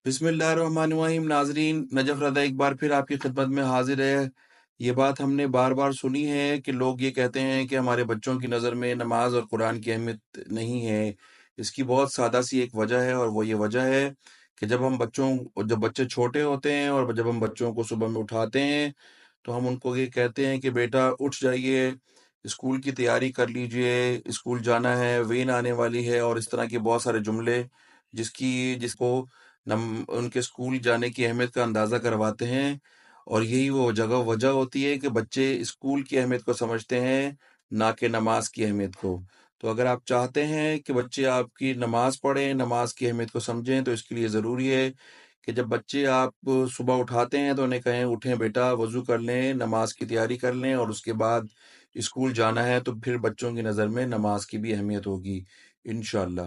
بسم اللہ الرحمن الرحیم۔ ناظرین، نجف رضا ایک بار پھر آپ کی خدمت میں حاضر ہے۔ یہ بات ہم نے بار بار سنی ہے کہ لوگ یہ کہتے ہیں کہ ہمارے بچوں کی نظر میں نماز اور قرآن کی اہمیت نہیں ہے۔ اس کی بہت سادہ سی ایک وجہ ہے، اور وہ یہ وجہ ہے کہ جب بچے چھوٹے ہوتے ہیں اور جب ہم بچوں کو صبح میں اٹھاتے ہیں تو ہم ان کو یہ کہتے ہیں کہ بیٹا اٹھ جائیے، اسکول کی تیاری کر لیجئے، اسکول جانا ہے، وین آنے والی ہے، اور اس طرح کے بہت سارے جملے جس کو ان کے اسکول جانے کی اہمیت کا اندازہ کرواتے ہیں۔ اور یہی وہ وجہ ہوتی ہے کہ بچے اسکول کی اہمیت کو سمجھتے ہیں، نہ کہ نماز کی اہمیت کو۔ تو اگر آپ چاہتے ہیں کہ بچے آپ کی نماز پڑھیں، نماز کی اہمیت کو سمجھیں، تو اس کے لیے ضروری ہے کہ جب بچے آپ صبح اٹھاتے ہیں تو انہیں کہیں اٹھیں بیٹا، وضو کر لیں، نماز کی تیاری کر لیں، اور اس کے بعد اسکول جانا ہے، تو پھر بچوں کی نظر میں نماز کی بھی اہمیت ہوگی انشاءاللہ۔